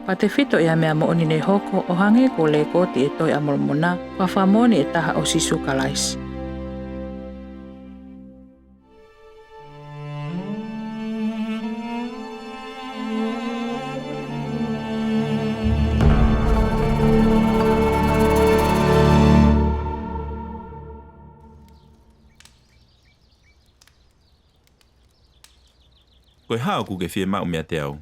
Pa te whito ia mea maʻoni nei hoko o hange kole koti e toi a molomona, pa whamoni e taha o Sīsū Kalaisi. Koe hao ku ke whie mau mea te au.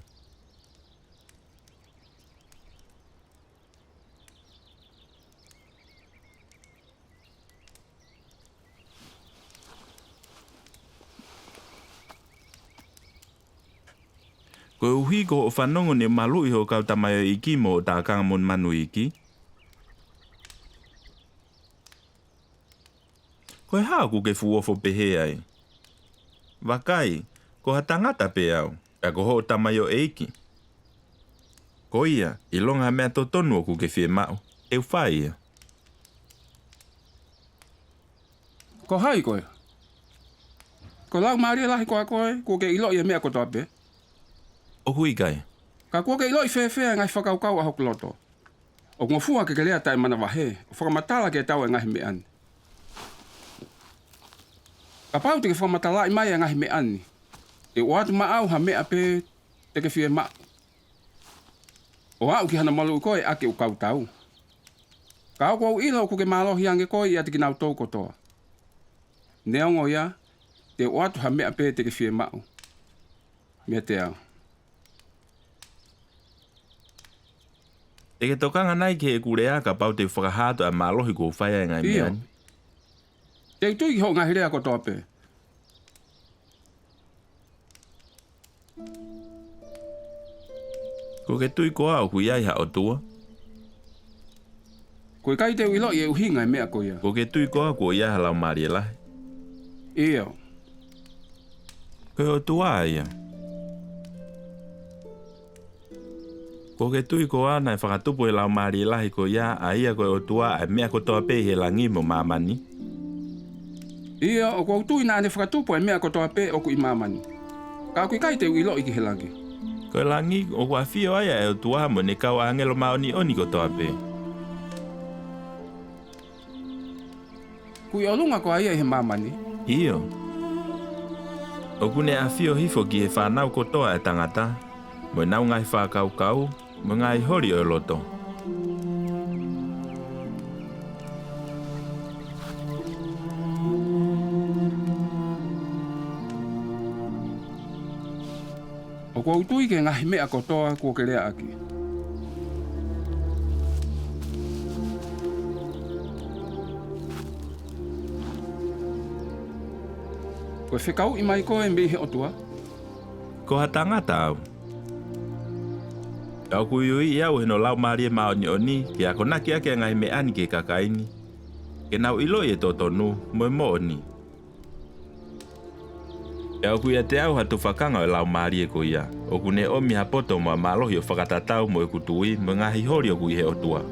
Koe uhi ko o whanongo ne malu iho kau tamayo iki mo o tākanga mon manu iki. Koe hao ku ke fuofo pehē ai. Wakai, ko ha tangata pe au, a ko ho tamayo eiki. Ko ia, I longa mea totonu ku ke whie mau, e whai ia. Ko hai koe. Ko Laumālie Lahí ko a koe, ko ke ilo ia mea ko toa pe. O hui kai. Ka ko ke ilo I fēfē ngai fakaukau a hokuloto. O ngofua ke lea tae mana wahe, o fakamatala ke tau e ngahi me ani. Ka pau te ke fakamatala I mai e ngahi me ani. E o atu maʻu ha mea pe te ke whie maʻu. O au ki hana malu koe ake u kau tau. Ka au kou ilo ku ke mālohi ange koe ia te ki nau tau kotoa. Neongo ia, te o atu ha mea pe te ke whie maʻu. Mea te au. E ke tokanga nai ke e kurea ka pau te whakahato a mālohi ko whaia e ngai meani. Te tui ho ngahi rea kotoa pe. Ko ke tui koa o kui ai ha Otuá. Koe kai te uilo I e uhinga e mea ko ia. Ko ke tui koa ko ia ha Laumālie Lahí. Ia. Koe Otuá ia. Ko ke tui koa na e fakatupu e Laumālie Lahí ko ia a ia koe Otuá e mea ko toa pe he langi mo māmaní. Ia o kou tui na ane fakatupu e mea ko toa pe o kui māmaní. Ka kui kai te uilo I ki he langi. Koe langi o kua whio aia e Otuá mo ne kau angelo maoni oni ko toa pe. Kui o lunga ko aia I he māmaní. Iyo. O kune a whio hifo ki he whanau ko toa e tangata. Mo nau ngai whakaukau, mo ngai hori o loto. O kou tui ke ngahi mea kotoa kua ke rea aki. Koe fekauʻaki mai koe me he Otuá. Ko ha tangata au. Au kuiui iau heno Laumālie maoni oni ki a konaki ake ngai me ani ke kakaini. Ke nau ilo e totonu mo mo oni. Au kuia te au hatu whakanga o Laumālie ko ia. O kune omi hapoto mo mālohi o whakatatau mo e kutuʻi mo ngahi hori o kui he Otuá.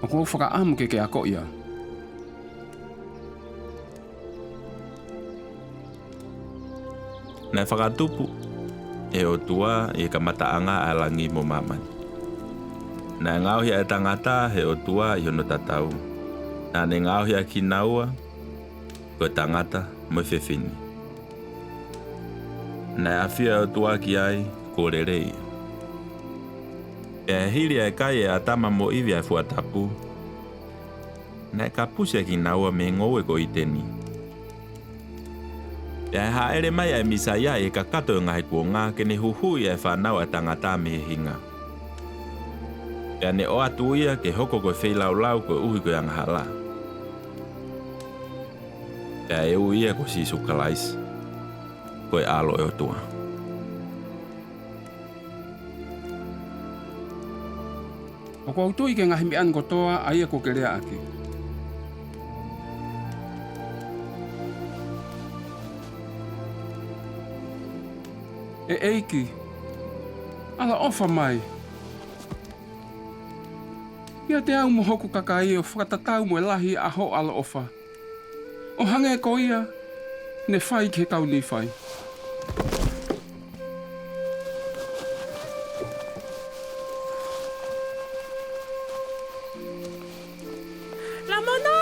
O kou whakaamu ke akoʻi ia. Nai fakatupu e Otuá e kamata anga a langi mo māmaní. Nai ngau hia e tangata he Otuá I hono tatau. Nai ngau hia ki naua ko tangata mo fefini. Nai awhia Otuá ki ai ko rerei. E hiri e kai e atama mo iwi ai fuatapu. Nai ka puse ki naua me ngoe ko iteni. E haere mai ai misaya e kakato e ngai kuonga ke ne huhui e whanau a tangata me hinga. E ne o atu ia ke hoko ko wheilau lau ko uhi ko anghala. E u ia ko Sīsū Kalaisi. Ko e alo e Otuá. O kou tui ke ngahi mean kotoa aia ko ke rea aki. E eiki. Ala ofa mai. Ia te au mo hoku kakai o whakatatau mo e lahi a ho ala ofa. O hange ko ia, ne whai ke kau ni whai. Lamonaí!